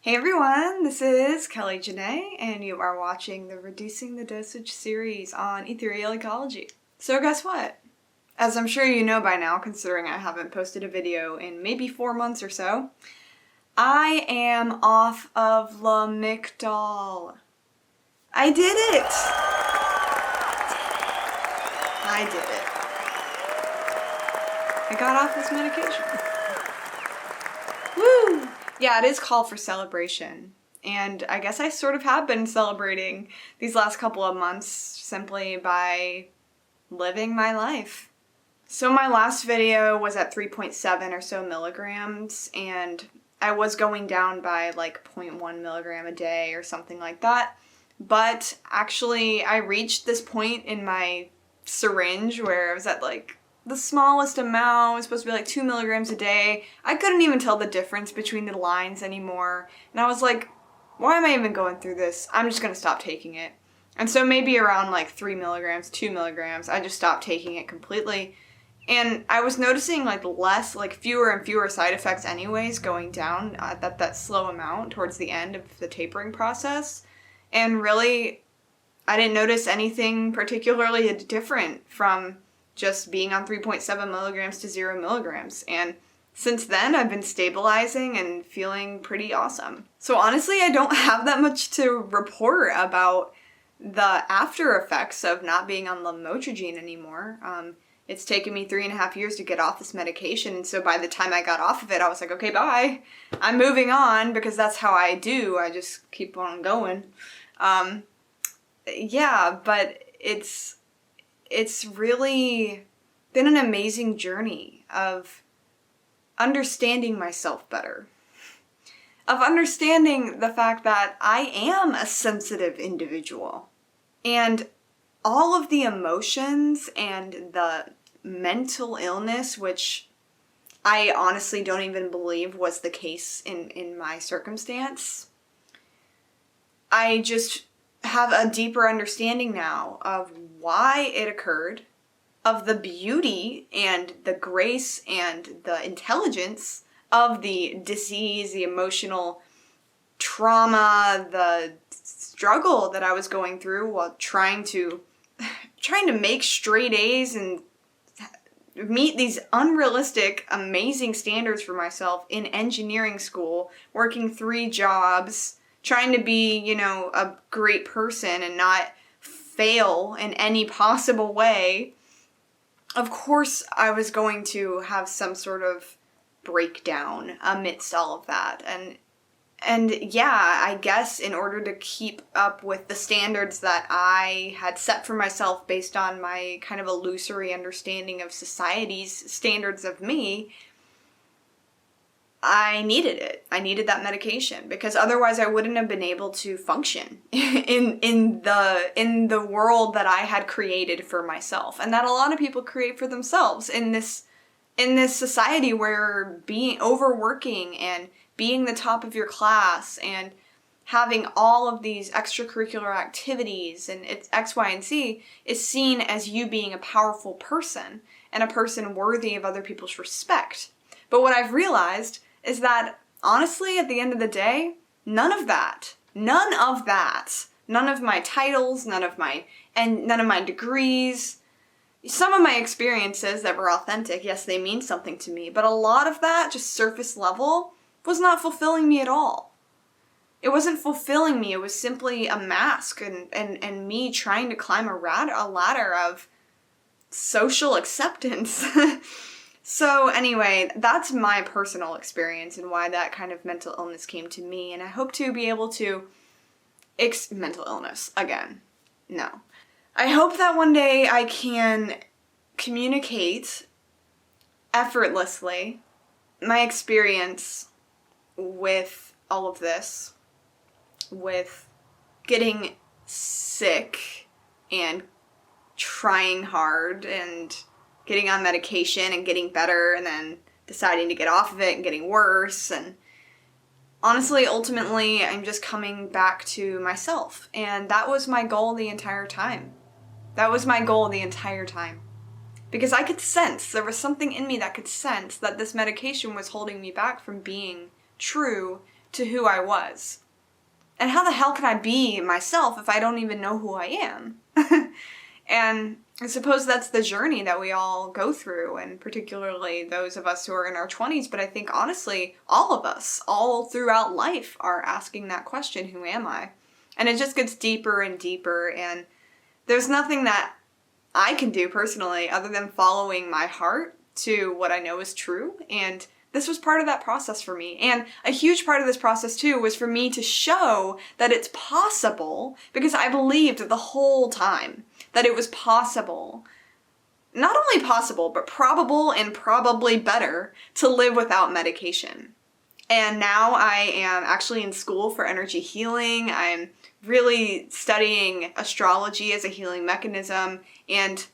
Hey everyone, this is Kelly Janae, and you are watching the Reducing the Dosage series on ethereal ecology. So guess what? As I'm sure you know by now, considering I haven't posted a video in maybe 4 months or so, I am off of Lamictal. I did it! I did it. I got off this medication. Woo! Yeah, it is called for celebration. And I guess I sort of have been celebrating these last couple of months simply by living my life. So my last video was at 3.7 or so milligrams, and I was going down by like 0.1 milligram a day or something like that. But actually, I reached this point in my syringe where I was at like the smallest amount. It was supposed to be like 2 milligrams a day. I couldn't even tell the difference between the lines anymore. And I was like, why am I even going through this? I'm just gonna stop taking it. And so maybe around like 3 milligrams, 2 milligrams, I just stopped taking it completely. And I was noticing fewer and fewer side effects anyways going down at that slow amount towards the end of the tapering process. And really, I didn't notice anything particularly different from just being on 3.7 milligrams to 0 milligrams. And since then, I've been stabilizing and feeling pretty awesome. So honestly, I don't have that much to report about the after effects of not being on Lamotrigine anymore. It's taken me 3.5 years to get off this medication, and so by the time I got off of it, I was like, okay, bye. I'm moving on, because that's how I do. I just keep on going. Yeah, but it's really been an amazing journey of understanding myself better. Of understanding the fact that I am a sensitive individual. And all of the emotions and the mental illness, which I honestly don't even believe was the case in my circumstance, I just have a deeper understanding now of why it occurred, of the beauty and the grace and the intelligence of the disease, the emotional trauma, the struggle that I was going through while trying to make straight A's and meet these unrealistic, amazing standards for myself in engineering school, working 3 jobs, trying to be, a great person and not fail in any possible way. Of course, I was going to have some sort of breakdown amidst all of that. And yeah, I guess in order to keep up with the standards that I had set for myself based on my kind of illusory understanding of society's standards of me, I needed it. I needed that medication, because otherwise I wouldn't have been able to function in the world that I had created for myself, and that a lot of people create for themselves in this society where being overworking and being the top of your class and having all of these extracurricular activities and it's X, Y, and Z is seen as you being a powerful person and a person worthy of other people's respect. But what I've realized is that, honestly, at the end of the day, none of my titles, none of my degrees, some of my experiences that were authentic, yes, they mean something to me, but a lot of that, just surface level, was not fulfilling me at all. It wasn't fulfilling me. It was simply a mask and me trying to climb a ladder of social acceptance. So anyway, that's my personal experience and why that kind of mental illness came to me. And I hope to be able to... mental illness, again. No. I hope that one day I can communicate effortlessly my experience with all of this, with getting sick and trying hard and getting on medication and getting better and then deciding to get off of it and getting worse. And honestly, ultimately, I'm just coming back to myself. And that was my goal the entire time. Because I could sense, there was something in me that could sense that this medication was holding me back from being true to who I was. And how the hell can I be myself if I don't even know who I am? And I suppose that's the journey that we all go through, and particularly those of us who are in our 20s, but I think honestly, all of us, all throughout life, are asking that question, who am I? And it just gets deeper and deeper, and there's nothing that I can do personally other than following my heart to what I know is true, and this was part of that process for me. And a huge part of this process too was for me to show that it's possible, because I believed the whole time that it was possible, not only possible, but probable and probably better to live without medication. And now I am actually in school for energy healing. I'm really studying astrology as a healing mechanism, and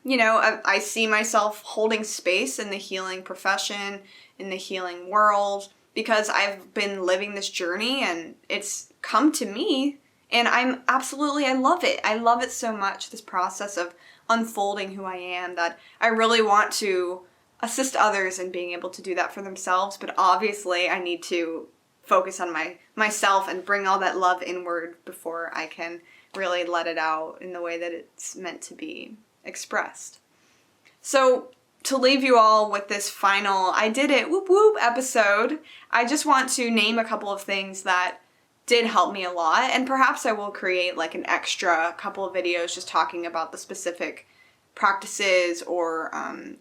you know, I see myself holding space in the healing profession, in the healing world, because I've been living this journey and it's come to me, and I love it. I love it so much, this process of unfolding who I am, that I really want to assist others in being able to do that for themselves, but obviously I need to focus on myself and bring all that love inward before I can really let it out in the way that it's meant to be expressed. So to leave you all with this final I did it whoop whoop episode, I just want to name a couple of things that did help me a lot, and perhaps I will create like an extra couple of videos just talking about the specific practices or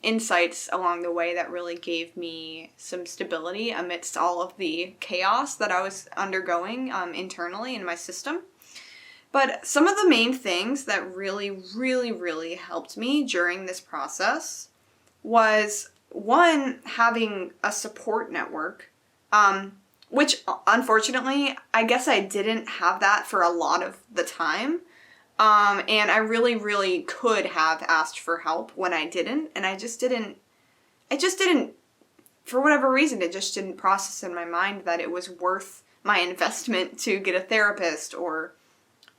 insights along the way that really gave me some stability amidst all of the chaos that I was undergoing internally in my system. But some of the main things that really, really, really helped me during this process was, one, having a support network, which unfortunately, I guess I didn't have that for a lot of the time. And I really, really could have asked for help when I didn't, and I just didn't, for whatever reason, it just didn't process in my mind that it was worth my investment to get a therapist or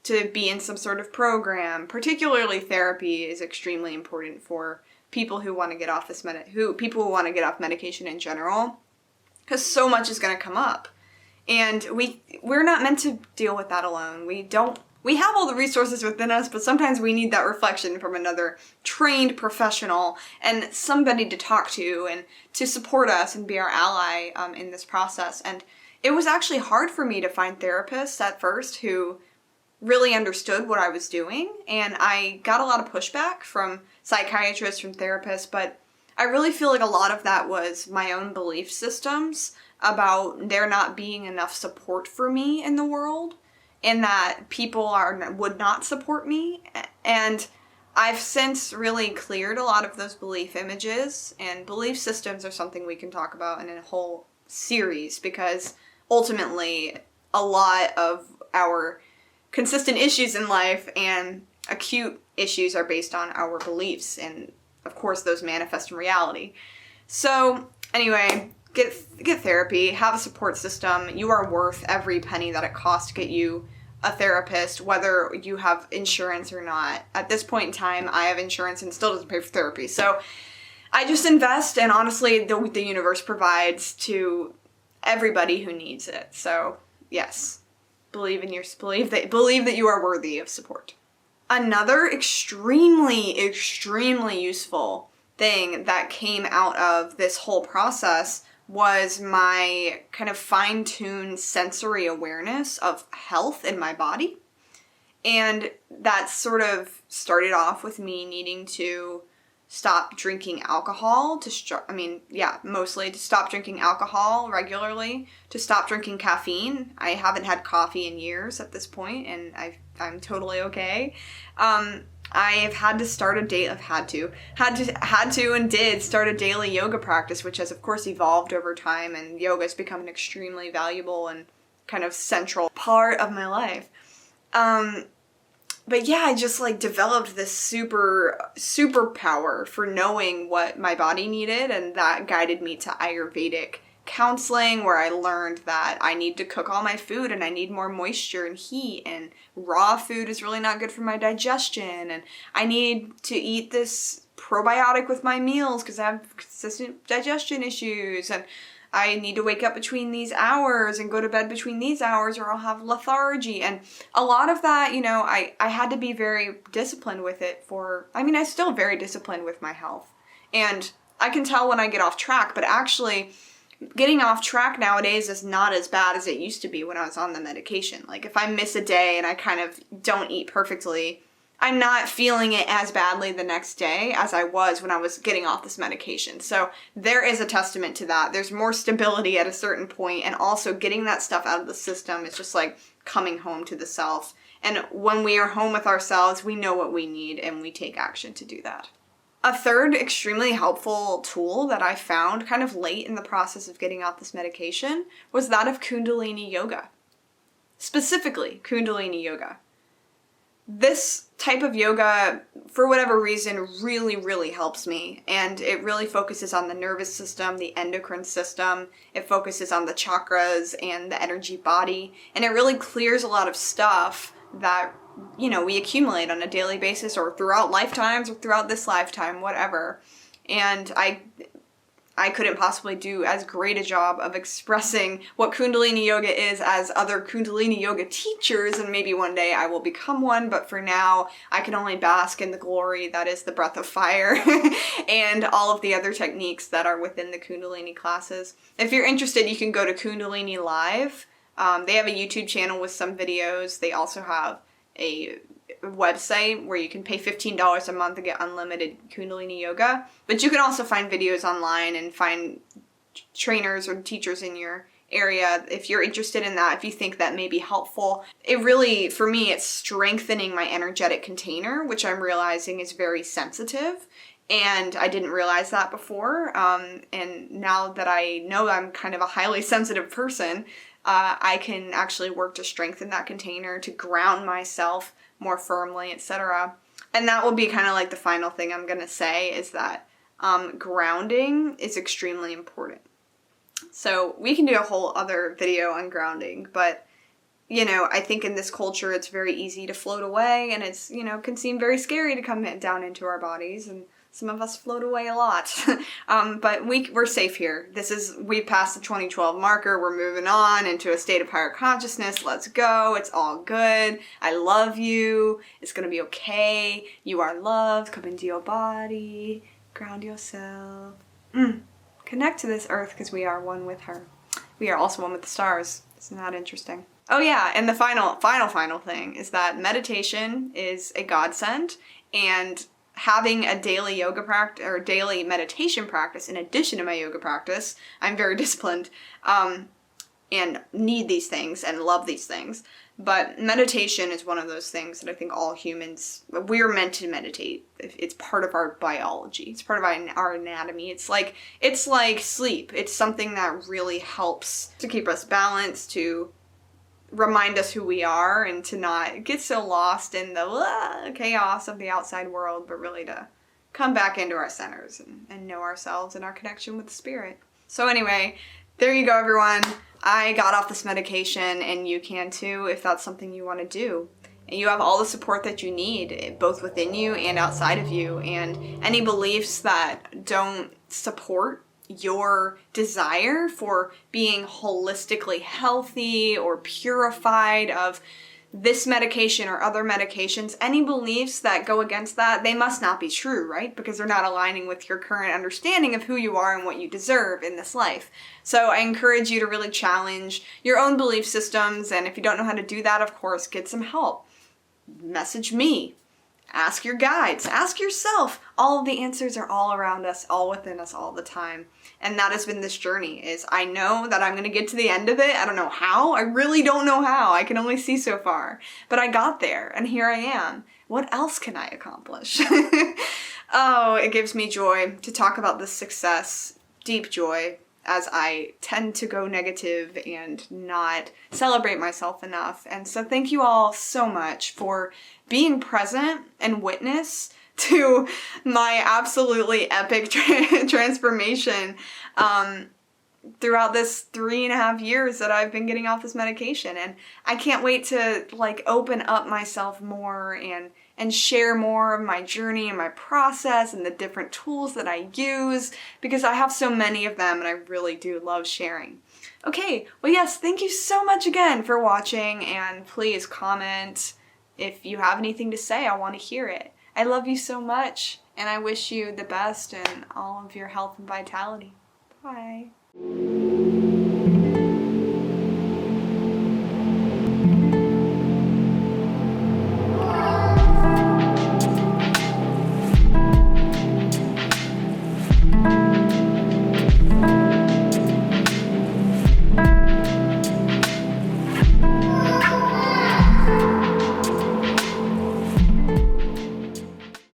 to be in some sort of program. Particularly therapy is extremely important for people who want to get off people who want to get off medication in general, because so much is going to come up, and we're not meant to deal with that alone. We have all the resources within us, but sometimes we need that reflection from another trained professional and somebody to talk to and to support us and be our ally in this process. And it was actually hard for me to find therapists at first who really understood what I was doing, and I got a lot of pushback from psychiatrists, from therapists, but I really feel like a lot of that was my own belief systems about there not being enough support for me in the world, and that people would not support me. And I've since really cleared a lot of those belief images, and belief systems are something we can talk about in a whole series, because ultimately a lot of our consistent issues in life and acute issues are based on our beliefs, and of course those manifest in reality. So anyway, get therapy, have a support system. You are worth every penny that it costs to get you a therapist, whether you have insurance or not. At this point in time, I have insurance and it still doesn't pay for therapy. So I just invest, and honestly, the universe provides to everybody who needs it. So yes, believe that you are worthy of support. Another extremely, extremely useful thing that came out of this whole process was my kind of fine-tuned sensory awareness of health in my body. And that sort of started off with me needing to stop drinking alcohol, mostly to stop drinking alcohol regularly, to stop drinking caffeine. I haven't had coffee in years at this point, and I'm totally okay. I've had to start and did start a daily yoga practice, which has of course evolved over time, and yoga has become an extremely valuable and kind of central part of my life. But yeah, I just developed this superpower for knowing what my body needed, and that guided me to Ayurvedic counseling, where I learned that I need to cook all my food and I need more moisture and heat, and raw food is really not good for my digestion, and I need to eat this probiotic with my meals because I have consistent digestion issues, and I need to wake up between these hours and go to bed between these hours or I'll have lethargy. And a lot of that, you know, I had to be very disciplined with it I'm still very disciplined with my health. And I can tell when I get off track, but actually getting off track nowadays is not as bad as it used to be when I was on the medication. Like if I miss a day and I kind of don't eat perfectly, I'm not feeling it as badly the next day as I was when I was getting off this medication. So there is a testament to that. There's more stability at a certain point, and also getting that stuff out of the system is just like coming home to the self. And when we are home with ourselves, we know what we need and we take action to do that. A third extremely helpful tool that I found kind of late in the process of getting off this medication was that of Kundalini Yoga. Specifically, Kundalini Yoga. This type of yoga, for whatever reason, really, really helps me. And it really focuses on the nervous system, the endocrine system. It focuses on the chakras and the energy body. And it really clears a lot of stuff that, you know, we accumulate on a daily basis or throughout lifetimes or throughout this lifetime, whatever. And I couldn't possibly do as great a job of expressing what Kundalini Yoga is as other Kundalini Yoga teachers, and maybe one day I will become one, but for now, I can only bask in the glory that is the breath of fire and all of the other techniques that are within the Kundalini classes. If you're interested, you can go to Kundalini Live. They have a YouTube channel with some videos. They also have a website where you can pay $15 a month to get unlimited Kundalini Yoga. But you can also find videos online and find trainers or teachers in your area if you're interested in that, if you think that may be helpful. It really, for me, it's strengthening my energetic container, which I'm realizing is very sensitive. And I didn't realize that before. And now that I know I'm kind of a highly sensitive person, I can actually work to strengthen that container, to ground myself more firmly, etc. And that will be kind of like the final thing I'm going to say is that grounding is extremely important. So we can do a whole other video on grounding, but, you know, I think in this culture it's very easy to float away, and it's, you know, can seem very scary to come down into our bodies, and some of us float away a lot. But we're safe here. We passed the 2012 marker. We're moving on into a state of higher consciousness. Let's go. It's all good. I love you. It's going to be okay. You are loved. Come into your body. Ground yourself. Connect to this earth because we are one with her. We are also one with the stars. Isn't that interesting? Oh yeah, and the final thing is that meditation is a godsend, and having a daily yoga practice or daily meditation practice in addition to my yoga practice, I'm very disciplined and need these things and love these things. But meditation is one of those things that I think all humans, we're meant to meditate. It's part of our biology. It's part of our anatomy. It's like sleep. It's something that really helps to keep us balanced, to remind us who we are, and to not get so lost in the chaos of the outside world, but really to come back into our centers and know ourselves and our connection with the spirit. So anyway, there you go, everyone. I got off this medication, and you can too if that's something you want to do. And you have all the support that you need, both within you and outside of you. And any beliefs that don't support your desire for being holistically healthy or purified of this medication or other medications, any beliefs that go against that, they must not be true, right? Because they're not aligning with your current understanding of who you are and what you deserve in this life. So I encourage you to really challenge your own belief systems, and if you don't know how to do that, of course, get some help. Message me. Ask your guides. Ask yourself. All of the answers are all around us, all within us, all the time. And that has been this journey, is I know that I'm going to get to the end of it. I don't know how. I really don't know how. I can only see so far. But I got there, and here I am. What else can I accomplish? Oh, it gives me joy to talk about this success, deep joy, as I tend to go negative and not celebrate myself enough. And so thank you all so much for being present and witness to my absolutely epic transformation. throughout this 3.5 years that I've been getting off this medication. And I can't wait to like open up myself more and share more of my journey and my process and the different tools that I use, because I have so many of them and I really do love sharing. Okay, well yes, thank you so much again for watching, and please comment if you have anything to say. I want to hear it. I love you so much, and I wish you the best in all of your health and vitality. Bye.